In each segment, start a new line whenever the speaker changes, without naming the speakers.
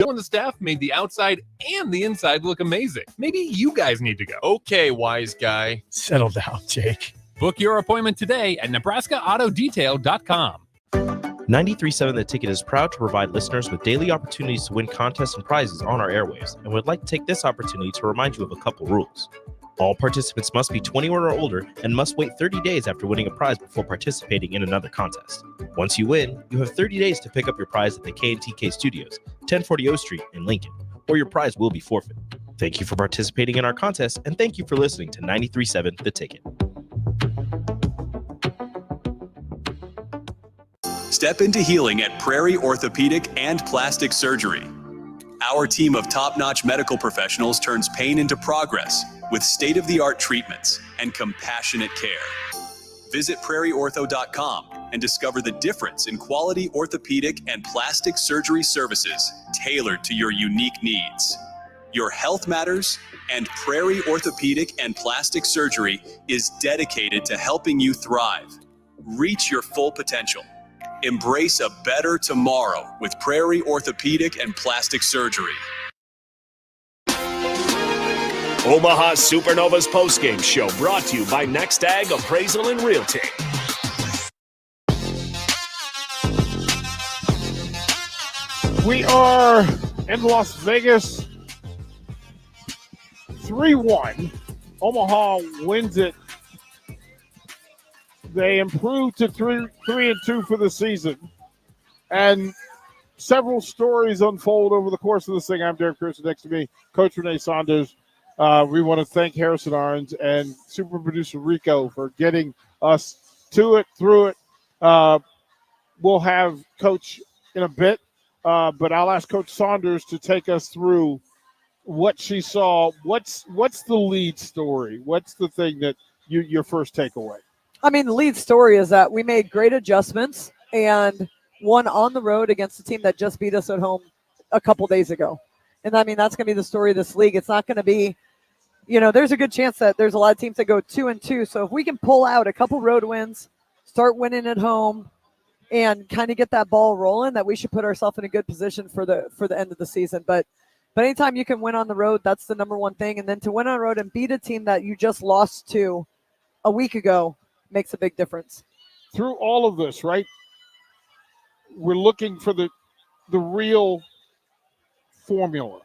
Joe and the staff made the outside and the inside look amazing. Maybe you guys need to go.
Okay, wise guy.
Settle down, Jake.
Book your appointment today at NebraskaAutoDetail.com.
93.7 The Ticket is proud to provide listeners with daily opportunities to win contests and prizes on our airwaves, and would like to take this opportunity to remind you of a couple rules. All participants must be 21 or older and must wait 30 days after winning a prize before participating in another contest. Once you win, you have 30 days to pick up your prize at the K&TK Studios, 1040 O Street in Lincoln, or your prize will be forfeit. Thank you for participating in our contest, and thank you for listening to 93.7 The Ticket.
Step into healing at Prairie Orthopedic and Plastic Surgery. Our team of top-notch medical professionals turns pain into progress with state-of-the-art treatments and compassionate care. Visit prairieortho.com and discover the difference in quality orthopedic and plastic surgery services tailored to your unique needs. Your health matters, and Prairie Orthopedic and Plastic Surgery is dedicated to helping you thrive. Reach your full potential. Embrace a better tomorrow with Prairie Orthopedic and Plastic Surgery.
Omaha Supernovas postgame show brought to you by Next Ag Appraisal and Realty.
We are in Las Vegas. 3-1. Omaha wins it. They improved to 3-2 for the season. And several stories unfold over the course of this thing. I'm Derek Pearson. Next to me, Coach Renee Saunders. We want to thank Harrison Arns and super producer Rico for getting us to it, through it. We'll have Coach in a bit, but I'll ask Coach Saunders to take us through what she saw. What's the lead story? What's the thing that your first takeaway?
I mean, the lead story is that we made great adjustments and won on the road against a team that just beat us at home a couple days ago. And I mean, that's going to be the story of this league. It's not going to be, there's a good chance that there's a lot of teams that go 2-2. So if we can pull out a couple road wins, start winning at home, and kind of get that ball rolling, that we should put ourselves in a good position for the end of the season. But anytime you can win on the road, that's the number one thing. And then to win on the road and beat a team that you just lost to a week ago makes a big difference.
Through all of this, right, we're looking for the real formula,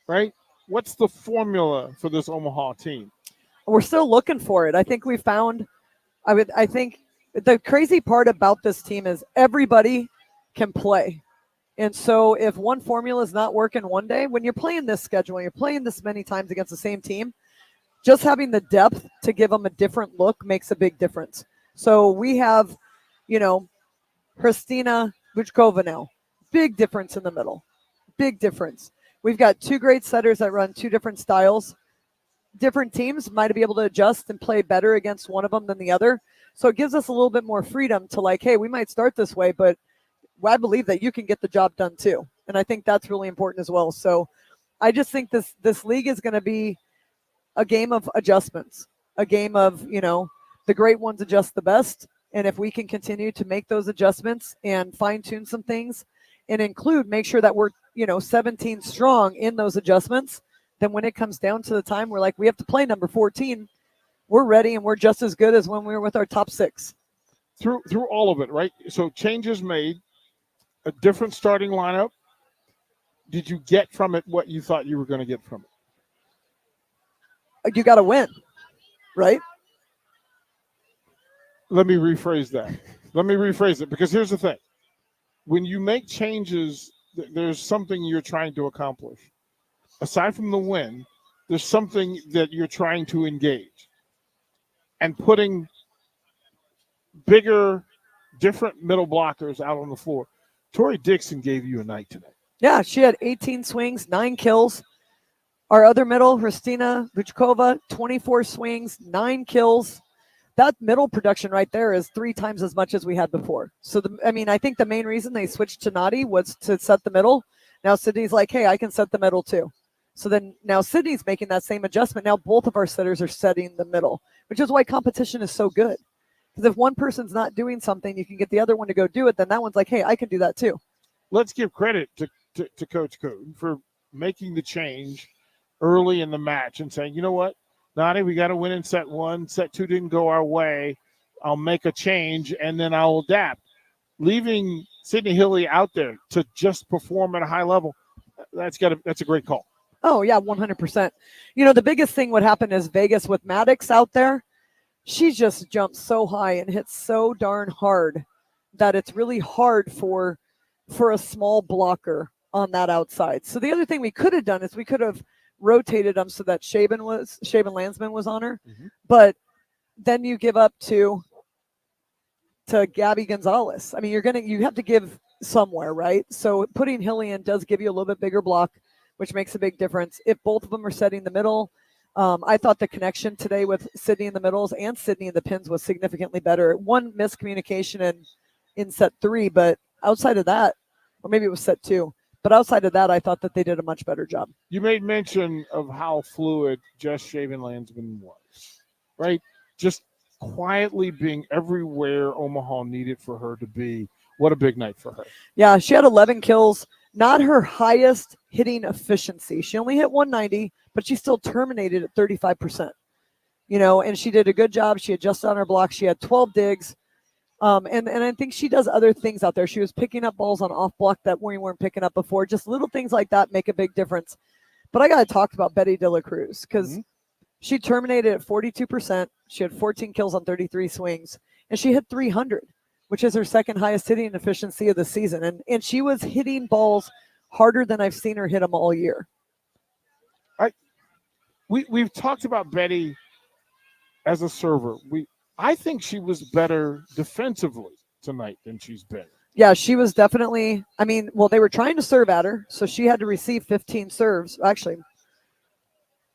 right? What's the formula for this Omaha team?
We're still looking for it. I think we found – I think the crazy part about this team is everybody can play. And so if one formula is not working one day, when you're playing this schedule, when you're playing this many times against the same team, just having the depth to give them a different look makes a big difference. So we have, Christina Vuchkova now. Big difference in the middle. Big difference. We've got two great setters that run two different styles. Different teams might be able to adjust and play better against one of them than the other. So it gives us a little bit more freedom to hey, we might start this way, but I believe that you can get the job done too. And I think that's really important as well. So I just think this league is going to be a game of adjustments, a game of, the great ones adjust the best. And if we can continue to make those adjustments and fine tune some things and make sure that we're, 17 strong in those adjustments, then when it comes down to the time we're we have to play number 14, we're ready and we're just as good as when we were with our top 6.
Through all of it, right? So changes made, a different starting lineup. Did you get from it what you thought you were going to get from it?
You got to win, right?
Let me rephrase that. Let me rephrase it, because here's the thing. When you make changes, there's something you're trying to accomplish. Aside from the win, there's something that you're trying to engage. And putting bigger, different middle blockers out on the floor. Tori Dixon gave you a night today.
Yeah, she had 18 swings, 9 kills. Our other middle, Christina Vuchkova, 24 swings, 9 kills. That middle production right there is 3 times as much as we had before. So, I think the main reason they switched to Nadi was to set the middle. Now Sydney's hey, I can set the middle too. So then now Sydney's making that same adjustment. Now both of our setters are setting the middle, which is why competition is so good. Because if one person's not doing something, you can get the other one to go do it. Then that one's hey, I can do that too.
Let's give credit to to Coach Cooten for making the change early in the match and saying, you know what, Nani, we got to win in set 1. Set 2 didn't go our way. I'll make a change, and then I'll adapt. Leaving Sydney Hilly out there to just perform at a high level, that's a great call.
Oh, yeah, 100%. The biggest thing what happened is Vegas with Maddox out there, she just jumped so high and hit so darn hard that it's really hard for a small blocker on that outside. So the other thing we could have done is we could have rotated them so that Shaven Landsman was on her. Mm-hmm. But then you give up to Gabby Gonzalez. I mean, you have to give somewhere, right? So putting Hilly in does give you a little bit bigger block, which makes a big difference. If both of them are setting the middle, I thought the connection today with Sydney in the middles and Sydney in the pins was significantly better. One miscommunication in set 3, but outside of that, or maybe it was set 2, but outside of that, I thought that they did a much better job.
You made mention of how fluid Jess Shaven Landsman was, right? Just quietly being everywhere Omaha needed for her to be. What a big night for her.
Yeah, she had 11 kills, not her highest hitting efficiency. She only hit 190, but she still terminated at 35%. And she did a good job. She adjusted on her block. She had 12 digs. And I think she does other things out there. She was picking up balls on off block that we weren't picking up before. Just little things like that make a big difference. But I got to talk about Betty De La Cruz because she terminated at 42%. She had 14 kills on 33 swings, and she hit 300, which is her second highest hitting efficiency of the season. And she was hitting balls harder than I've seen her hit them all year.
We've talked about Betty as a server. I think she was better defensively tonight than she's been.
Yeah, she was definitely, they were trying to serve at her, so she had to receive 15 serves. Actually,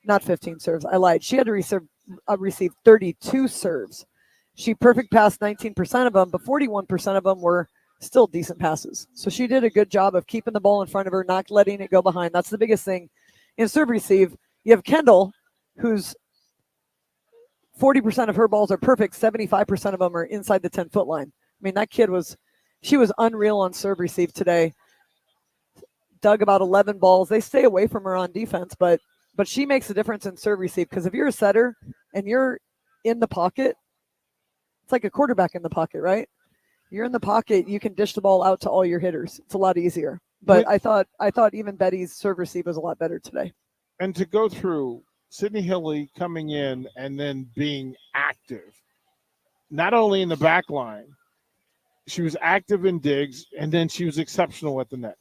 not 15 serves. I lied. She had to receive 32 serves. She perfect passed 19% of them, but 41% of them were still decent passes. So she did a good job of keeping the ball in front of her, not letting it go behind. That's the biggest thing. In serve receive, you have Kendall, who's 40% of her balls are perfect. 75% of them are inside the 10-foot line. That kid she was unreal on serve receive today. Dug about 11 balls. They stay away from her on defense, but she makes a difference in serve receive because if you're a setter and you're in the pocket, it's like a quarterback in the pocket, right? You're in the pocket, you can dish the ball out to all your hitters. It's a lot easier. But I thought even Betty's serve receive was a lot better today.
And to go through Sydney Hilly coming in and then being active, not only in the back line, she was active in digs, and then she was exceptional at the net.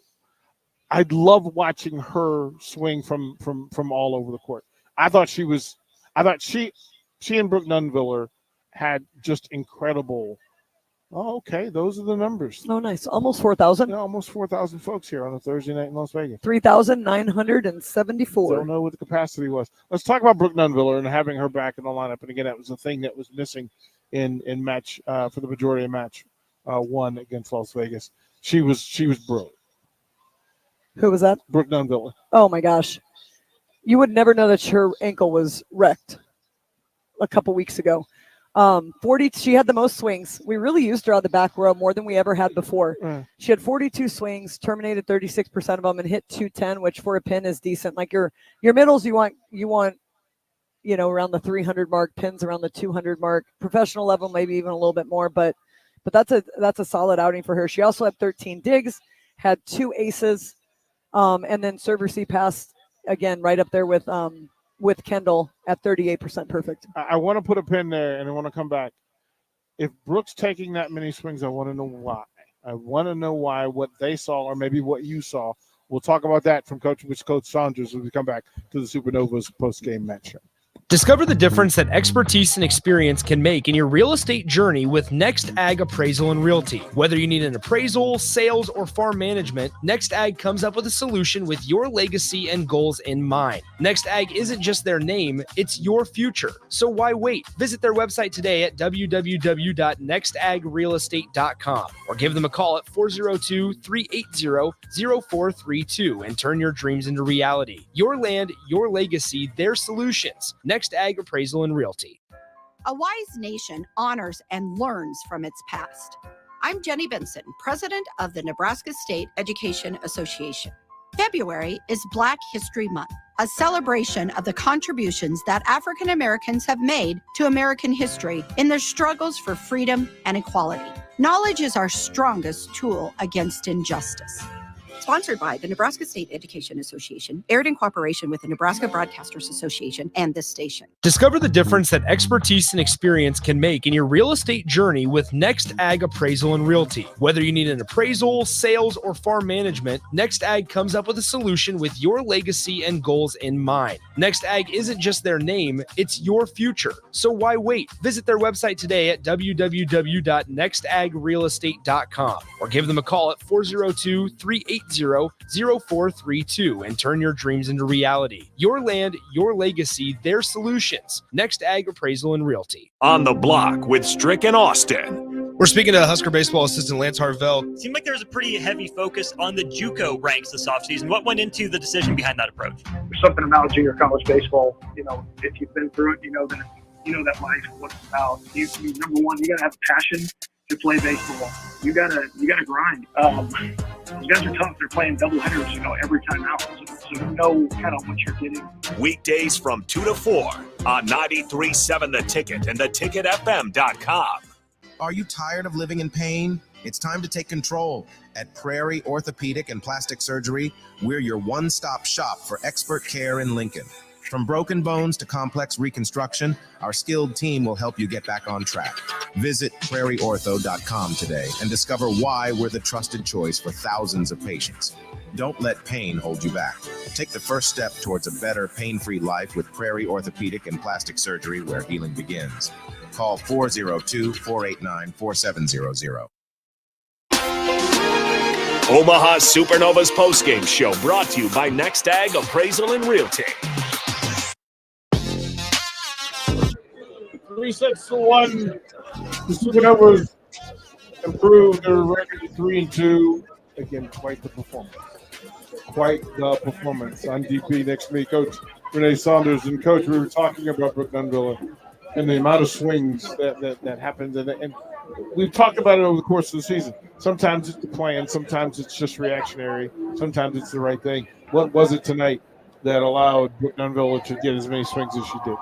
I'd love watching her swing from all over the court. I thought she and Brooke Nunviller had just incredible. Oh, okay. Those are the numbers.
Oh, nice. Almost 4,000.
Yeah, almost 4,000 folks here on a Thursday night in Las Vegas.
3,974.
Don't know what the capacity was. Let's talk about Brooke Nunviller and having her back in the lineup. And again, that was the thing that was missing in match for the majority of match 1 against Las Vegas. She was brilliant.
Who was that?
Brooke Nunviller.
Oh my gosh. You would never know that her ankle was wrecked a couple weeks ago. She had the most swings. We really used her on the back row more than we ever had before. She had 42 swings, terminated 36% of them, and hit 210, which for a pin is decent. Like your middles, you want around the 300 mark, pins around the 200 mark, professional level maybe even a little bit more, but that's a solid outing for her. She also had 13 digs, had 2 aces, and then serve receive pass again right up there with Kendall at 38% perfect.
I want to put a pin there, and I want to come back. If Brooke's taking that many swings, I want to know why. I want to know why, what they saw, or maybe what you saw. We'll talk about that from Coach Saunders when we come back to the Supernovas post-game match show.
Discover the difference that expertise and experience can make in your real estate journey with Next Ag Appraisal and Realty. Whether you need an appraisal, sales, or farm management, Next Ag comes up with a solution with your legacy and goals in mind. Next Ag isn't just their name, it's your future. So why wait? Visit their website today at www.nextagrealestate.com or give them a call at 402-380-0432 and turn your dreams into reality. Your land, your legacy, their solutions. Next Ag Appraisal and Realty.
A wise nation honors and learns from its past. I'm Jenny Benson, president of the Nebraska State Education Association. February is Black History Month, a celebration of the contributions that African Americans have made to American history in their struggles for freedom and equality. Knowledge is our strongest tool against injustice. Sponsored by the Nebraska State Education Association, aired in cooperation with the Nebraska Broadcasters Association and this station.
Discover the difference that expertise and experience can make in your real estate journey with Next Ag Appraisal and Realty. Whether you need an appraisal, sales, or farm management, Next Ag comes up with a solution with your legacy and goals in mind. Next Ag isn't just their name, it's your future. So why wait? Visit their website today at www.nextagrealestate.com or give them a call at 402-380-0432 and turn your dreams into reality. Your land, your legacy, their solutions. Next Ag Appraisal and Realty.
On the Block with Strick and Austin.
We're speaking to Husker baseball assistant Lance Harvell.
It seemed like there was a pretty heavy focus on the JUCO ranks this offseason. What went into the decision behind that approach?
There's something about junior college baseball. If you've been through it, you know that life, what it's about. You number one, you gotta have passion to play baseball. You gotta grind. Those guys are tough. They're playing double headers, every time out. So you know kind of what you're getting.
Weekdays from 2 to 4 on 93.7 The Ticket and theticketfm.com.
Are you tired of living in pain? It's time to take control. At Prairie Orthopedic and Plastic Surgery, we're your one-stop shop for expert care in Lincoln. From broken bones to complex reconstruction, our skilled team will help you get back on track. Visit prairieortho.com today and discover why we're the trusted choice for thousands of patients. Don't let pain hold you back. Take the first step towards a better, pain-free life with Prairie Orthopedic and Plastic Surgery, where healing begins. Call 402-489-4700.
Omaha Supernovas postgame show brought to you by Next Ag Appraisal and Realty.
3-6-1. The Supernovas improved their record to 3-2. Again, quite the performance. Quite the performance. On DP next to me, Coach Renee Saunders. And Coach, we were talking about Brooke Nunville and the amount of swings that happens. And we've talked about it over the course of the season. Sometimes it's the plan. Sometimes it's just reactionary. Sometimes it's the right thing. What was it tonight that allowed Brooke Nunville to get as many swings as she did?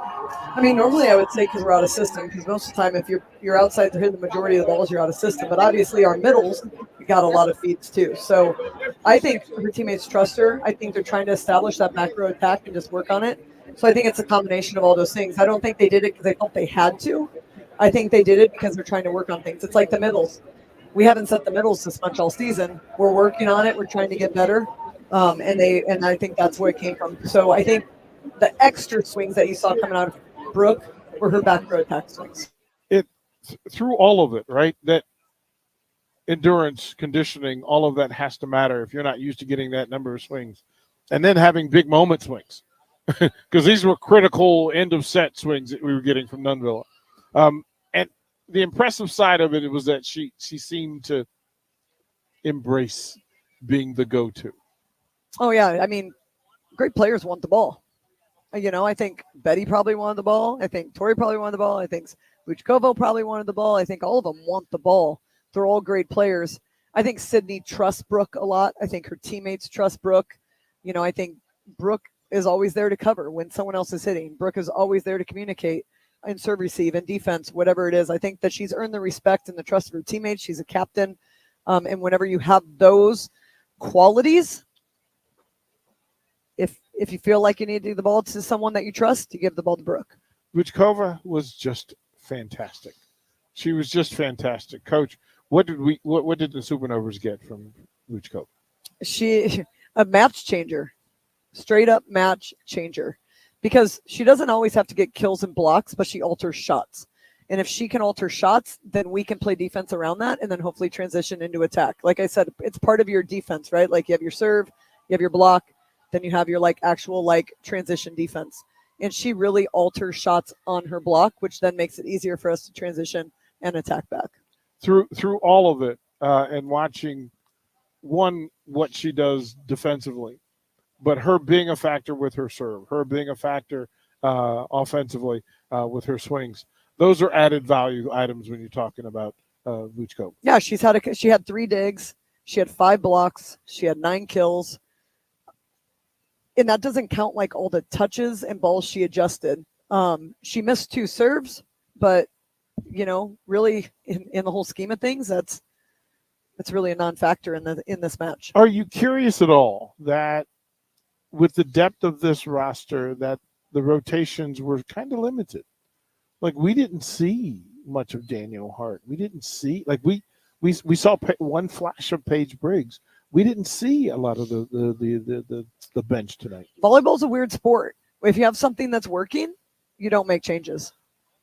I mean, normally I would say because we're out of system, because most of the time if you're outside to hit the majority of the balls, you're out of system. But obviously our middles got a lot of feeds too. So I think her teammates trust her. I think they're trying to establish that back row attack and just work on it. So I think it's a combination of all those things. I don't think they did it because they felt they had to. I think they did it because they're trying to work on things. It's like the middles. We haven't set the middles this much all season. We're working on it. We're trying to get better. And I think that's where it came from. So I think the extra swings that you saw coming out of Brooke were her back row attack swings.
Through all of it, right? That endurance, conditioning, all of that has to matter if you're not used to getting that number of swings. And then having big moment swings. Because these were critical end of set swings that we were getting from Nunville. And the impressive side of it was that she seemed to embrace being the go-to.
Oh, yeah. I mean, great players want the ball. I think Betty probably wanted the ball. I think Tori probably wanted the ball. I think Vuchkovo probably wanted the ball. I think all of them want the ball. They're all great players. I think Sydney trusts Brooke a lot. I think her teammates trust Brooke. I think Brooke is always there to cover when someone else is hitting. Brooke is always there to communicate and serve, receive, and defense, whatever it is. I think that she's earned the respect and the trust of her teammates. She's a captain. And whenever you have those qualities, if you feel like you need to give the ball to someone that you trust, you give the ball to Brooke.
Vuchkova was just fantastic. She was just fantastic. Coach, what did the Supernovas get from Vuchkova?
She a match changer. Straight up match changer. Because she doesn't always have to get kills and blocks, but she alters shots. And if she can alter shots, then we can play defense around that and then hopefully transition into attack. Like I said, it's part of your defense, right? Like you have your serve, you have your block, then you have your actual transition defense. And she really alters shots on her block, which then makes it easier for us to transition and attack back.
Through all of it and watching what she does defensively, but her being a factor with her serve, her being a factor offensively with her swings. Those are added value items when you're talking about Vuchkova.
Yeah, she had 3 digs. She had 5 blocks. She had 9 kills. And that doesn't count like all the touches and balls she adjusted. She missed 2 serves, but really in the whole scheme of things, that's really a non-factor in this match.
Are you curious at all that with the depth of this roster that the rotations were kind of limited? Like, we didn't see much of Daniel Hart. We didn't see, like, we saw one flash of Paige Briggs. We didn't see a lot of the bench tonight.
Volleyball's a weird sport. If you have something that's working, you don't make changes.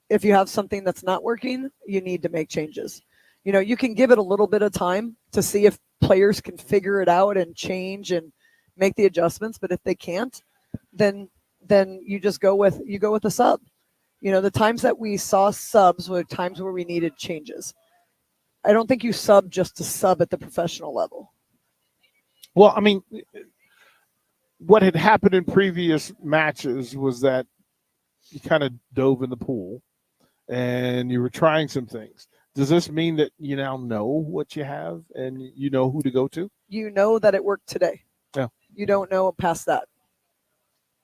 If you have something that's not working, you need to make changes. You can give it a little bit of time to see if players can figure it out and change and make the adjustments. But if they can't, then you just go with the sub. The times that we saw subs were times where we needed changes. I don't think you sub just to sub at the professional level.
Well, I mean, what had happened in previous matches was that you kind of dove in the pool and you were trying some things. Does this mean that you now know what you have and you know who to go to?
You know that it worked today.
Yeah.
You don't know past that.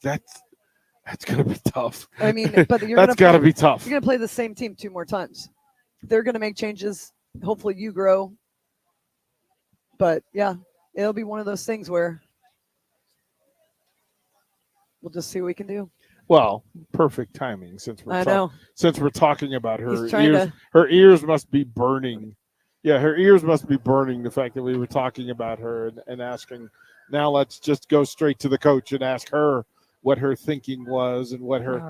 That's going to be tough.
I mean, but
that's got to be tough.
You're going to play the same team 2 more times. They're going to make changes. Hopefully you grow. But, yeah, it'll be one of those things where we'll just see what we can do.
Well, perfect timing since we're talking about her ears. Her ears must be burning. Yeah, her ears must be burning, the fact that we were talking about her and asking. Now let's just go straight to the coach and ask her what her thinking was and what her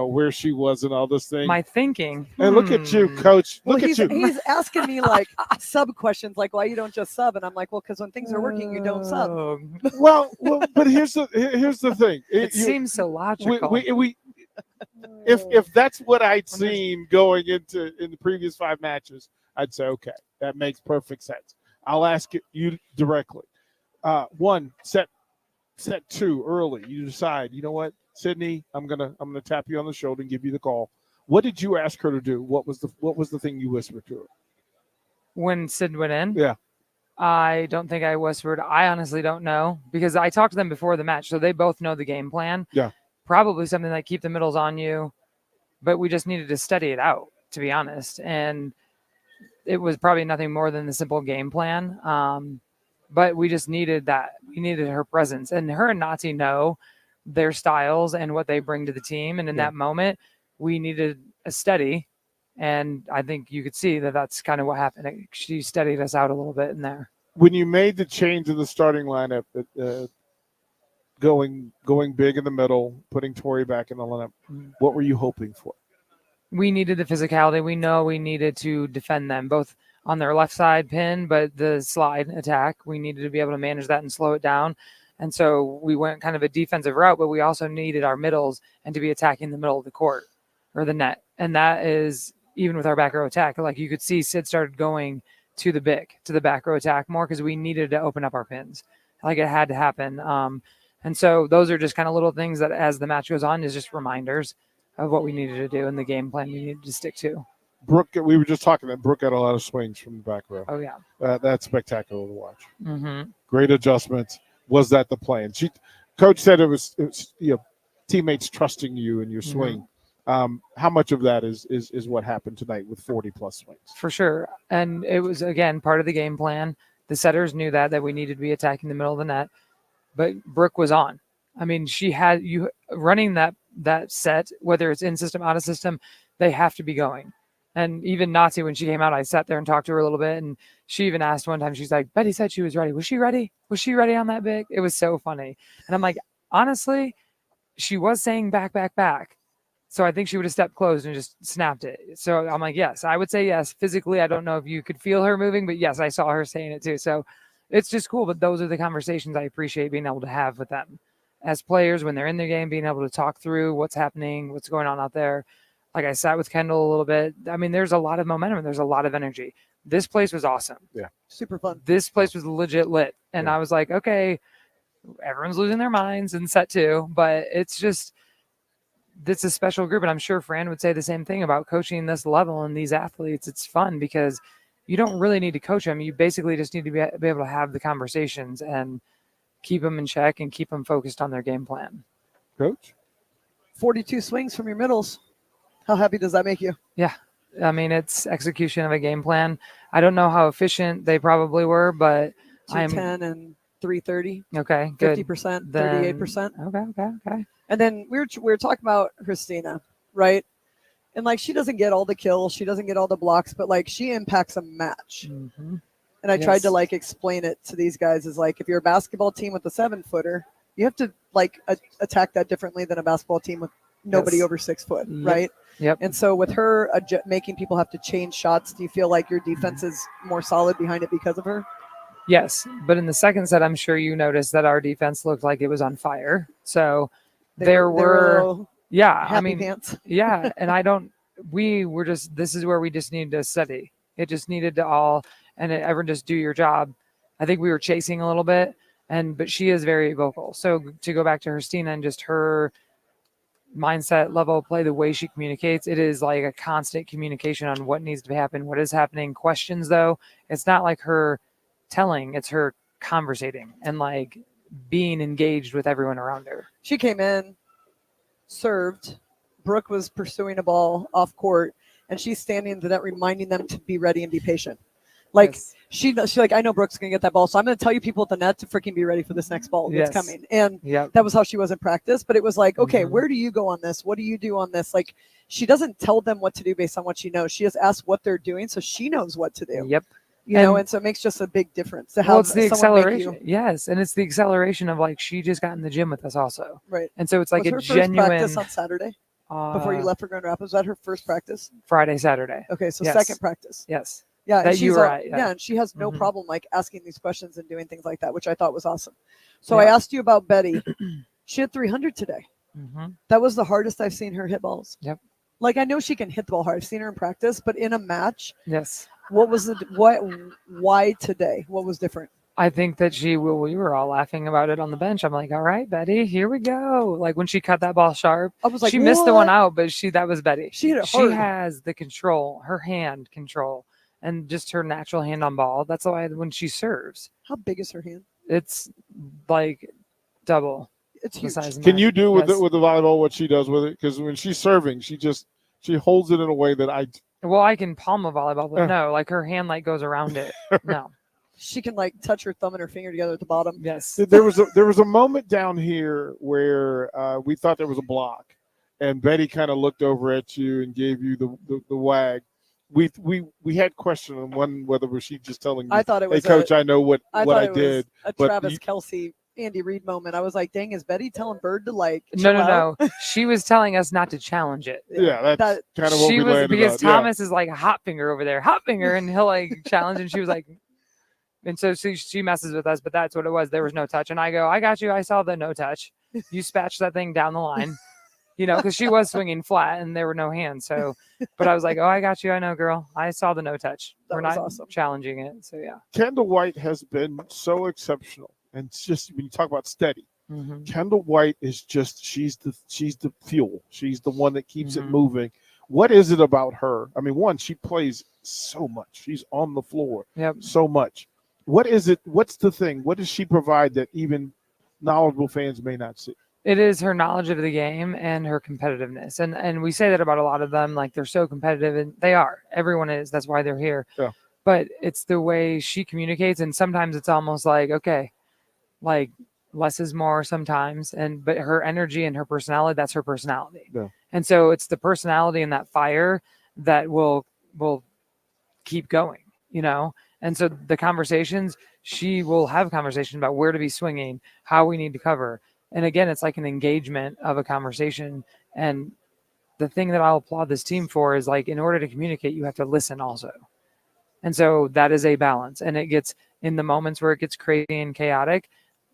where she was and all this thing.
My thinking.
Hey, look at you, coach. Look at you.
He's asking me like sub questions, like why you don't just sub, and I'm like, well, because when things are working, you don't sub.
well, but here's the thing.
It seems so logical.
If that's what I'd seen going in the previous 5 matches, I'd say okay, that makes perfect sense. I'll ask you directly. One, set 2 early. You decide, you know what, Sydney, I'm gonna tap you on the shoulder and give you the call. What did you ask her to do? What was the thing you whispered to her?
When Sid went in?
Yeah.
I don't think I whispered. I honestly don't know because I talked to them before the match, so they both know the game plan.
Yeah.
Probably something like keep the middles on you, but we just needed to study it out, to be honest. And it was probably nothing more than the simple game plan. But we just needed that. We needed her presence. And her and Nazi know their styles and what they bring to the team. And in that moment, we needed a study. And I think you could see that that's kind of what happened. She studied us out a little bit in there.
When you made the change in the starting lineup, going big in the middle, putting Tori back in the lineup, what were you hoping for?
We needed the physicality. We know we needed to defend them, both on their left side pin, but the slide attack, we needed to be able to manage that and slow it down. And so we went kind of a defensive route, but we also needed our middles and to be attacking the middle of the court or the net. And that is even with our back row attack, like you could see Sid started going to the back row attack more because we needed to open up our pins. Like it had to happen. And so those are just kind of little things that as the match goes on is just reminders of what we needed to do in the game plan we needed to stick to.
Brooke, we were just talking that Brooke got a lot of swings from the back row.
Oh, yeah.
That's spectacular to watch.
Mm-hmm.
Great adjustments. Was that the plan? Coach said it was teammates trusting you in your swing. How much of that is what happened tonight with 40-plus swings?
For sure. And it was, again, part of the game plan. The setters knew that we needed to be attacking the middle of the net. But Brooke was on. I mean, she had you running that set, whether it's in system, out of system, they have to be going. And even Nazi, when she came out, I sat there and talked to her a little bit. And she even asked one time, she's like, Betty said she was ready. Was she ready? Was she ready on that big? It was so funny. And I'm like, honestly, she was saying back, back, back. So I think she would have stepped close and just snapped it. So I'm like, yes, I would say yes. Physically, I don't know if you could feel her moving, but yes, I saw her saying it too. So it's just cool. But those are the conversations I appreciate being able to have with them as players when they're in the game, being able to talk through what's happening, what's going on out there. Like I sat with Kendall a little bit. I mean, there's a lot of momentum and there's a lot of energy. This place was awesome.
Yeah.
Super fun.
This place was legit lit. And I was like, okay, everyone's losing their minds in set 2, but it's a special group. And I'm sure Fran would say the same thing about coaching this level and these athletes. It's fun because you don't really need to coach them. You basically just need to be able to have the conversations and keep them in check and keep them focused on their game plan.
Coach?
42 swings from your middles. How happy does that make you?
Yeah. I mean, it's execution of a game plan. I don't know how efficient they probably were, but
210 and 330.
Okay, good.
50%,
Then-
38%.
Okay.
And then we were talking about Christina, right? And like, she doesn't get all the kills, she doesn't get all the blocks, but like, she impacts a match.
Mm-hmm.
And I tried to
Yes.
like explain it to these guys is like, if you're a basketball team with a 7-footer, you have to like attack that differently than a basketball team with nobody
Yes.
over 6 foot,
Yep.
right?
Yep.
And so with her making people have to change shots, do you feel like your defense is more solid behind it because of her?
Yes, but in the second set, I'm sure you noticed that our defense looked like it was on fire. So
They were a little
yeah,
happy
I mean,
pants.
yeah, and we were just, this is where we just needed to study. It just needed to all, and everyone just do your job. I think we were chasing a little bit, but she is very vocal. So to go back to Christina and just her mindset, level of play, the way she communicates, it is like a constant communication on what needs to happen, what is happening. Questions, though, it's not like her telling, it's her conversating and like being engaged with everyone around her.
She came in, served. Brooke was pursuing a ball off court, and she's standing in the net, reminding them to be ready and be patient. Like
Yes.
she's like, I know Brooke's gonna get that ball, so I'm gonna tell you people at the net to freaking be ready for this next ball that's
Yes.
coming. And
Yep.
that was how she was in practice. But it was like, okay,
Mhm.
where do you go on this? What do you do on this? Like, she doesn't tell them what to do based on what she knows. She just asks what they're doing, so she knows what to do.
Yep.
You know,
And-
and so it makes just a big difference to
Well,
have
it's the
someone make
acceleration.
you
Yes, and it's the acceleration of like she just got in the gym with us also,
right.
and so it's like
Was
a
her first
genuine
practice on Saturday before you left for Grand Rapids? Was that her first practice?
Friday, Saturday.
Okay, so
Yes.
second practice.
Yes.
Yeah, and
That you
she's
were
a-
at, yeah.
and she has no
Mhm.
problem like asking these questions and doing things like that, which I thought was awesome. So
Yeah.
I asked you about Betty. She had 300 today.
Mm-hmm.
That was the hardest I've seen her hit balls.
Yep.
Like, I know she can hit the ball hard. I've seen her in practice, but in a match,
Yes.
what was why today? What was different?
I think that we were all laughing about it on the bench. I'm like, all right, Betty, here we go. Like when she cut that ball sharp,
I was like,
she missed the one
"What?"
out, but that was Betty.
She hit it
She
hard.
has the control, her hand control, and just her natural hand on ball. That's why when she serves,
How big is her hand?
it's like double.
It's
the
huge.
size of
Can
mine.
you do with
Yes.
the volleyball what she does with it? Because when she's serving, she holds it in a way that I
Well, I can palm a volleyball, but
Yeah.
no, like her hand like goes around it. No.
She can like touch her thumb and her finger together at the bottom.
Yes.
There was a moment down here where we thought there was a block, and Betty kind of looked over at you and gave you the wag. We had question on one whether was she just telling you,
I thought it was
hey coach, I know what
thought
I
it
did.
was a
but
Travis
you-
Kelsey, Andy Reid moment. I was like, dang, is Betty telling Bird to like
No,
chill out?
no. She was telling us not to challenge it.
Yeah, that's kind of what
She
we
was
landed
because
on. Yeah.
Thomas is like a hot finger over there, hot finger, and he'll like challenge, and she was like, and so she messes with us, but that's what it was. There was no touch, and I go, I got you. I saw the no touch. You spatched that thing down the line, because she was swinging flat and there were no hands. So, but I was like, oh, I got you. I know, girl. I saw the no touch.
That
We're
was
not
awesome.
challenging it. So yeah.
Kendall White has been so exceptional, and it's just when you talk about steady.
Mhm.
Kendall White is just she's the fuel. She's the one that keeps it
Mhm.
moving. What is it about her? I mean, one, she plays so much. She's on the floor
Yep.
so much. What is it? What's the thing? What does she provide that even knowledgeable fans may not see?
It is her knowledge of the game and her competitiveness. And we say that about a lot of them, like they're so competitive, and they are. Everyone is. That's why they're here.
Yeah.
But it's the way she communicates, and sometimes it's almost like, okay, like less is more sometimes. But her energy and her personality, that's her personality.
Yeah.
And so it's the personality and that fire that will keep going, And so the conversations, she will have conversations about where to be swinging, how we need to cover. And again, it's like an engagement of a conversation. And the thing that I'll applaud this team for is like, in order to communicate, you have to listen also. And so that is a balance. And it gets in the moments where it gets crazy and chaotic,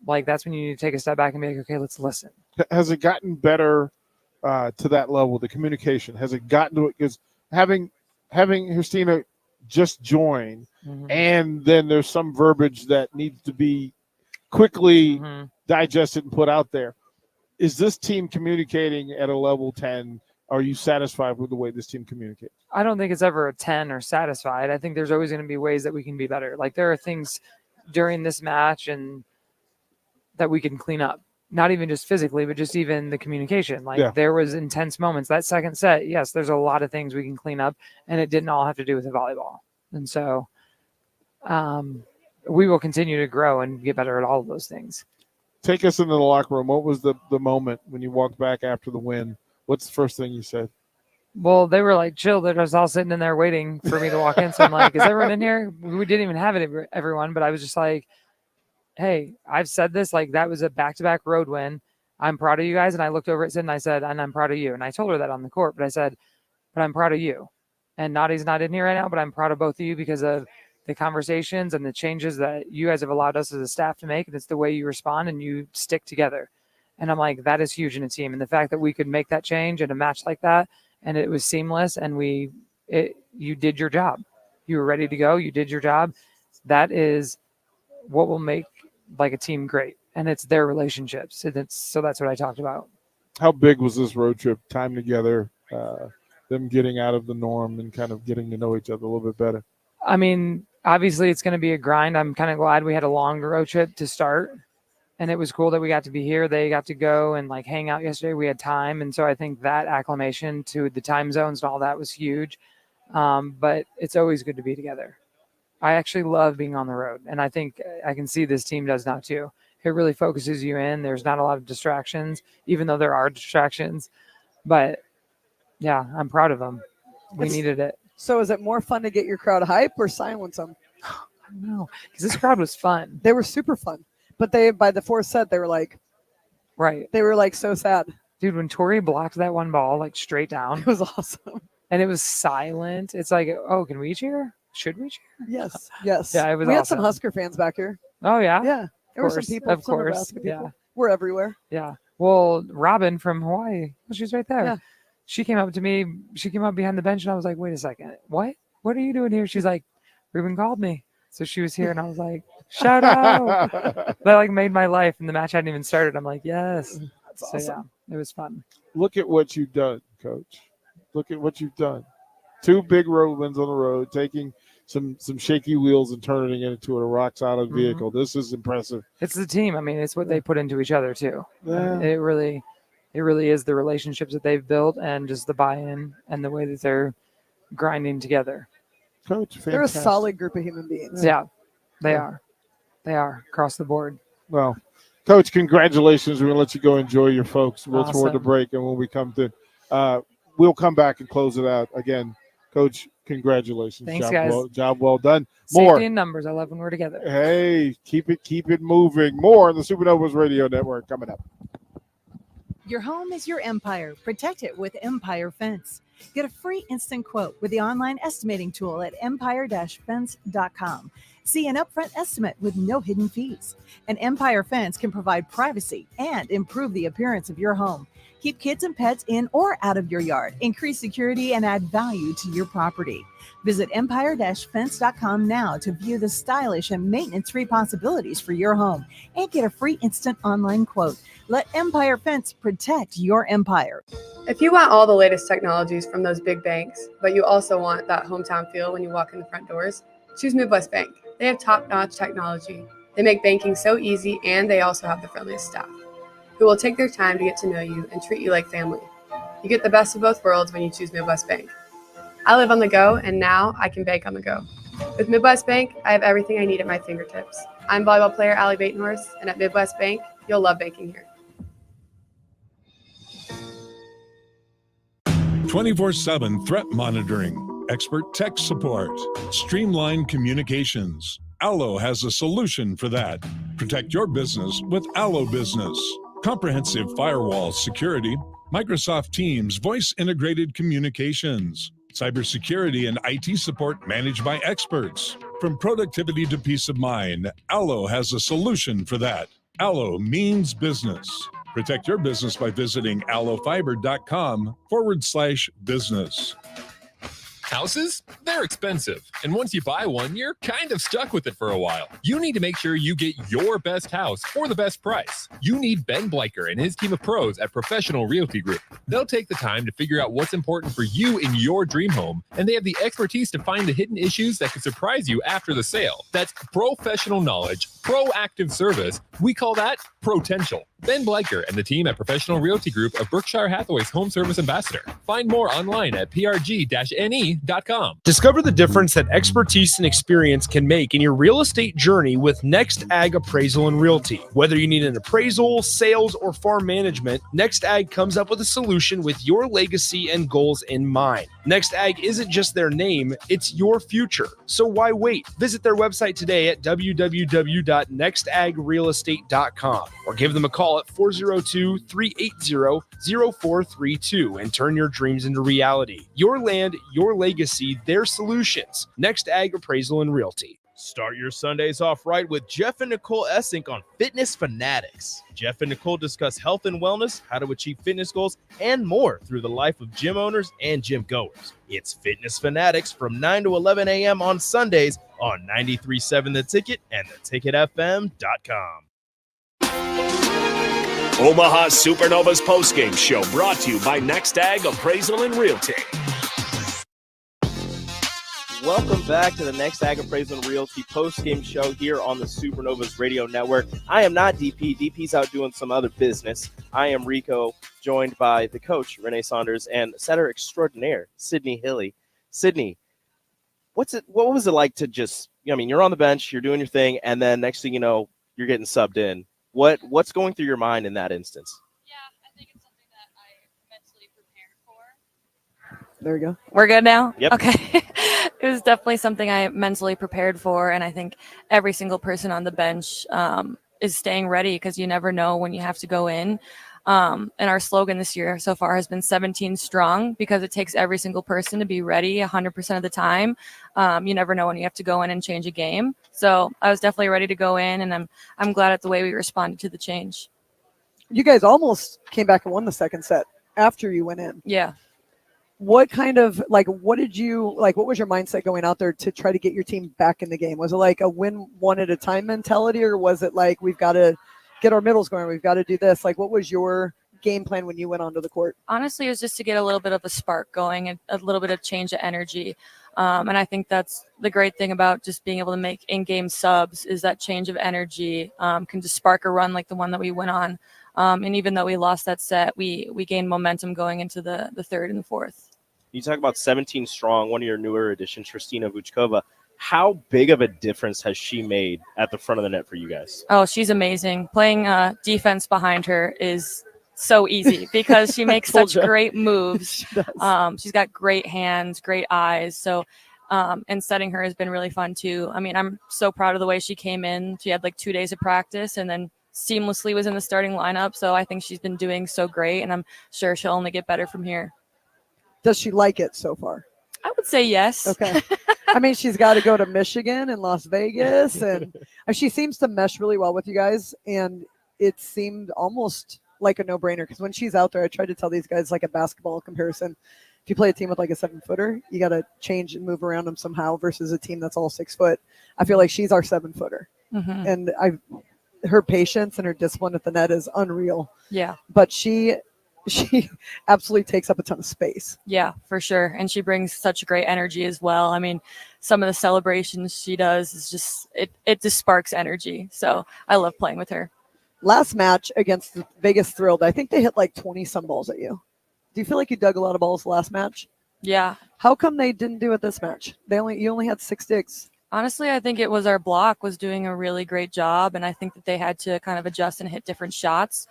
like that's when you need to take a step back and be like, okay, let's listen.
Has it gotten better to that level? The communication, has it gotten to it? Because having Christina just join,
Mhm.
and then there's some verbiage that needs to be quickly
Mhm.
digested and put out there. Is this team communicating at a level 10? Are you satisfied with the way this team communicates?
I don't think it's ever a 10 or satisfied. I think there's always going to be ways that we can be better. Like there are things during this match and that we can clean up. Not even just physically, but just even the communication. Like there was intense moments. That second set, yes, there's a lot of things we can clean up, and it didn't all have to do with the volleyball. And so we will continue to grow and get better at all of those things.
Take us into the locker room. What was the moment when you walked back after the win? What's the first thing you said?
Well, they were like, chill. They're just all sitting in there waiting for me to walk in. So I'm like, is everyone in here? We didn't even have it, everyone, but I was just like, hey, I've said this, like that was a back-to-back road win. I'm proud of you guys. And I looked over at Sid and I said, and I'm proud of you. And I told her that on the court, but I said, but I'm proud of you. And Nadi's not in here right now, but I'm proud of both of you because of the conversations and the changes that you guys have allowed us as a staff to make. And it's the way you respond and you stick together. And I'm like, that is huge in a team. And the fact that we could make that change in a match like that, and it was seamless, and you did your job. You were ready to go. You did your job. That is what will make like a team great, and it's their relationships. So that's what I talked about.
How big was this road trip? Time together, them getting out of the norm and kind of getting to know each other a little bit better.
I mean, obviously it's going to be a grind. I'm kind of glad we had a long road trip to start, and it was cool that we got to be here. They got to go and like hang out yesterday. We had time, and so I think that acclimation to the time zones and all that was huge. But it's always good to be together. I actually love being on the road, and I think I can see this team does now too. It really focuses you in. There's not a lot of distractions, even though there are distractions. But, yeah, I'm proud of them. We needed it.
So is it more fun to get your crowd hype or silence them?
I don't know, because this crowd was fun.
They were super fun. But by the fourth set, they were like, they were like so sad.
Dude, when Tori blocked that one ball like straight down.
It was awesome.
And it was silent. It's like, oh, can we cheer? Should we cheer?
Yes.
Yeah, it was
We
awesome.
had some Husker fans back here.
Oh, yeah?
Yeah. There were some people.
Of course.
Nebraska people.
Yeah.
We're everywhere.
Yeah. Well, Robin from Hawaii, she's right there.
Yeah.
She came up to me. She came up behind the bench, and I was like, wait a second. What? What are you doing here? She's like, Ruben called me. So she was here, and I was like, shout out. That like made my life, and the match hadn't even started. I'm like, yes.
That's awesome.
Yeah, it was fun.
Look at what you've done, Coach. Look at what you've done. 2 big road wins on the road, taking some shaky wheels and turning it into a rock-solid vehicle. This is impressive.
It's the team. I mean, it's what they put into each other, too.
Yeah.
It really is the relationships that they've built and just the buy-in and the way that they're grinding together.
Coach, fantastic.
They're a solid group of human beings.
Yeah, they are. They are across the board.
Well, Coach, congratulations. We're going to let you go enjoy your folks. We'll toward the
Awesome.
break, and when we come to we'll come back and close it out. Again, Coach, congratulations.
Thanks, guys.
Job well done. More.
Safety in numbers. I love when we're together.
Hey, keep it moving. More on the Supernovas Radio Network coming up.
Your home is your empire. Protect it with Empire Fence. Get a free instant quote with the online estimating tool at empire-fence.com. See an upfront estimate with no hidden fees. An Empire Fence can provide privacy and improve the appearance of your home. Keep kids and pets in or out of your yard. Increase security and add value to your property. Visit empire-fence.com now to view the stylish and maintenance-free possibilities for your home and get a free instant online quote. Let Empire Fence protect your empire.
If you want all the latest technologies from those big banks, but you also want that hometown feel when you walk in the front doors, choose Midwest Bank. They have top-notch technology. They make banking so easy, and they also have the friendliest staff who will take their time to get to know you and treat you like family. You get the best of both worlds when you choose Midwest Bank. I live on the go, and now I can bank on the go. With Midwest Bank, I have everything I need at my fingertips. I'm volleyball player Allie Batenhorst, and at Midwest Bank, you'll love banking here.
24/7 threat monitoring, expert tech support, streamlined communications. Allo has a solution for that. Protect your business with Allo Business. Comprehensive firewall security, Microsoft Teams voice-integrated communications, cybersecurity and IT support managed by experts. From productivity to peace of mind, Allo has a solution for that. Allo means business. Protect your business by visiting allofiber.com/business.
Houses? They're expensive. And once you buy one, you're kind of stuck with it for a while. You need to make sure you get your best house for the best price. You need Ben Bleicher and his team of pros at Professional Realty Group. They'll take the time to figure out what's important for you in your dream home, and they have the expertise to find the hidden issues that could surprise you after the sale. That's professional knowledge, proactive service. We call that potential. Ben Bleicher and the team at Professional Realty Group of Berkshire Hathaway's home service ambassador. Find more online at prg-ne.com.
Discover the difference that expertise and experience can make in your real estate journey with Next Ag Appraisal and Realty. Whether you need an appraisal, sales, or farm management, Next Ag comes up with a solution with your legacy and goals in mind. Next Ag isn't just their name, it's your future. So why wait? Visit their website today at www.nextagrealestate.com or give them a call at 402-380-0432 and turn your dreams into reality. Your land, your legacy, their solutions. Next Ag Appraisal and Realty.
Start your Sundays off right with Jeff and Nicole Essink on Fitness Fanatics. Jeff and Nicole discuss health and wellness, how to achieve fitness goals, and more through the life of gym owners and gym goers. It's Fitness Fanatics from 9 to 11 a.m. on Sundays on 93.7 The Ticket and theticketfm.com.
Omaha Supernovas postgame show brought to you by Next Ag Appraisal and Realty.
Welcome back to the Next Ag Appraisal and Realty post-game show here on the Supernovas Radio Network. I am not DP. DP's out doing some other business. I am Rico, joined by the coach, Renee Saunders, and setter extraordinaire, Sydney Hilly. Sydney, what was it like to just, you're on the bench, you're doing your thing, and then next thing you know, you're getting subbed in. What's going through your mind in that instance?
Yeah, I think it's something that I mentally prepared for.
There we go.
We're good now?
Yep.
Okay. It was definitely something I mentally prepared for, and I think every single person on the bench is staying ready because you never know when you have to go in. And our slogan this year so far has been 17 strong because it takes every single person to be ready 100% of the time. You never know when you have to go in and change a game. So I was definitely ready to go in, and I'm glad at the way we responded to the change.
You guys almost came back and won the second set after you went in.
Yeah.
What kind of, what was your mindset going out there to try to get your team back in the game? Was it like a win one at a time mentality, or was it like, we've got to get our middles going, we've got to do this? Like, what was your game plan when you went onto the court?
Honestly, it was just to get a little bit of a spark going and a little bit of change of energy. And I think that's the great thing about just being able to make in-game subs is that change of energy can just spark a run like the one that we went on. And even though we lost that set, we gained momentum going into the third and the fourth.
You talk about 17 strong, one of your newer additions, Kristina Vuchkova. How big of a difference has she made at the front of the net for you guys?
Oh, she's amazing. Playing defense behind her is so easy because she makes such great moves. She's got great hands, great eyes. So, and setting her has been really fun too. I mean, I'm so proud of the way she came in. She had like 2 days of practice and then seamlessly was in the starting lineup. So I think she's been doing so great, and I'm sure she'll only get better from here.
Does she like it so far?
I would say yes.
Okay. I mean, she's got to go to Michigan and Las Vegas, and she seems to mesh really well with you guys. And it seemed almost like a no-brainer because when she's out there, I tried to tell these guys like a basketball comparison. If you play a team with like a 7-footer, you got to change and move around them somehow versus a team that's all 6 foot. I feel like she's our 7-footer.
Mm-hmm.
And her patience and her discipline at the net is unreal.
Yeah.
But she absolutely takes up a ton of space.
Yeah, for sure. And she brings such great energy as well. I mean, some of the celebrations she does is just, it just sparks energy. So I love playing with her.
Last match against the Vegas Thrilled, I think they hit like 20 some balls at you. Do you feel like you dug a lot of balls last match?
Yeah.
How come they didn't do it this match? You only had 6 digs.
Honestly, I think it was our block was doing a really great job. And I think that they had to kind of adjust and hit different shots.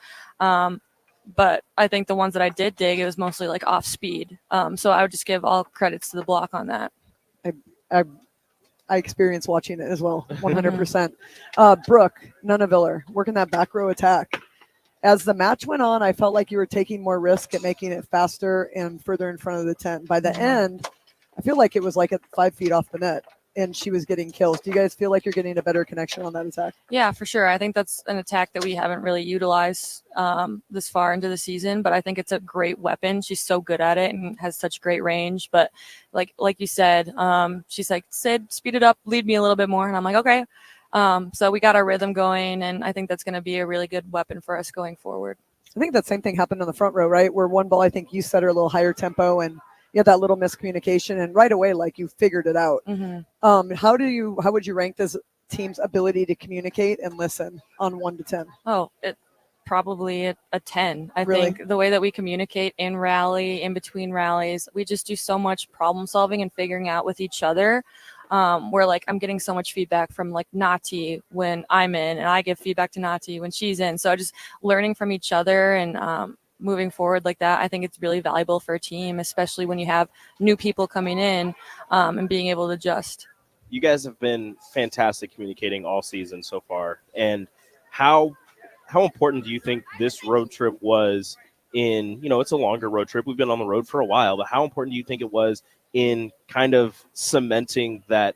But I think the ones that I did dig, it was mostly like off speed. So I would just give all credits to the block on that.
I experienced watching it as well, 100%. Brooke Nunaviller working that back row attack. As the match went on, I felt like you were taking more risk at making it faster and further in front of the tent. By the end, I feel like it was like at 5 feet off the net. and she was getting kills. Do you guys feel like you're getting a better connection on that attack?
Yeah, for sure. I think that's an attack that we haven't really utilized this far into the season, but I think it's a great weapon. She's so good at it and has such great range. But like you said, she's like, Sid, speed it up, lead me a little bit more. And I'm like, okay. So we got our rhythm going, and I think that's going to be a really good weapon for us going forward.
I think that same thing happened on the front row, right? Where one ball, I think you set her a little higher tempo, and you had that little miscommunication, and right away, like, you figured it out.
Mm-hmm.
How would you rank this team's ability to communicate and listen on 1 to 10?
Oh, probably a 10. I
Really?
think the way that we communicate in rally, in between rallies, we just do so much problem solving and figuring out with each other. Where like I'm getting so much feedback from like Nati when I'm in, and I give feedback to Nati when she's in. So just learning from each other and moving forward like that, I think it's really valuable for a team, especially when you have new people coming in and being able to adjust.
You guys have been fantastic communicating all season so far. And how important do you think this road trip was in, it's a longer road trip. We've been on the road for a while, but how important do you think it was in kind of cementing that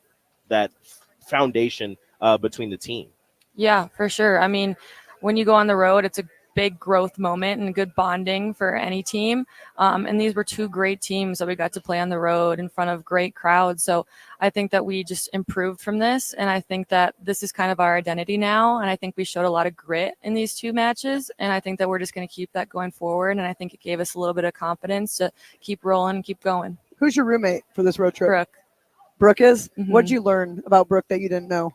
foundation between the team?
Yeah, for sure. I mean, when you go on the road, it's a big growth moment and good bonding for any team. And these were two great teams that we got to play on the road in front of great crowds. So I think that we just improved from this. And I think that this is kind of our identity now. And I think we showed a lot of grit in these two matches. And I think that we're just going to keep that going forward. And I think it gave us a little bit of confidence to keep rolling and keep going.
Who's your roommate for this road trip?
Brooke.
Brooke is?
Mhm.
What'd you learn about Brooke that you didn't know?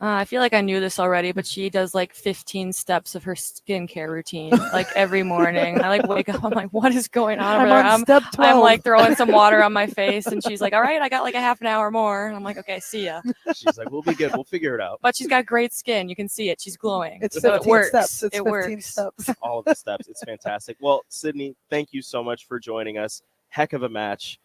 I feel like I knew this already, but she does like 15 steps of her skincare routine, like every morning. I like wake up, I'm like, what is going on over there?
on step 12.
I'm like throwing some water on my face, and she's like, all right, I got like a half an hour more. And I'm like, okay, see ya.
She's like, we'll be good. We'll figure it out.
But she's got great skin. You can see it. She's glowing.
It's
So
15
it works.
steps. It's
it
15
works.
steps.
All of the steps. It's fantastic. Well, Sydney, thank you so much for joining us. Heck of a match.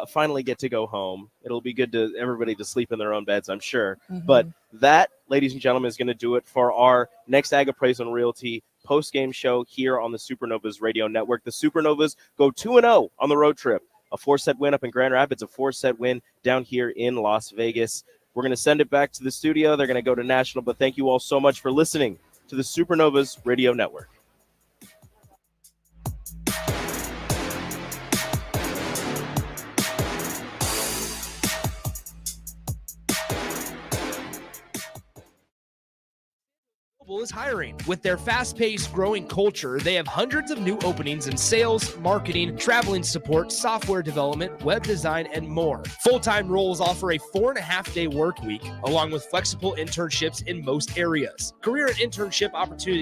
Finally get to go home. It'll be good to everybody to sleep in their own beds, I'm sure.
Mhm.
But that, ladies and gentlemen, is going to do it for our next Ag Appraisal and Realty post-game show here on the Supernovas Radio Network. The Supernovas go 2-0 on the road trip. A 4-set win up in Grand Rapids, a 4-set win down here in Las Vegas. We're going to send it back to the studio. They're going to go to National, but thank you all so much for listening to the Supernovas Radio Network.
Is hiring. With their fast-paced, growing culture, they have hundreds of new openings in sales, marketing, traveling support, software development, web design, and more. Full-time roles offer a 4.5-day work week, along with flexible internships in most areas. Career and internship opportunities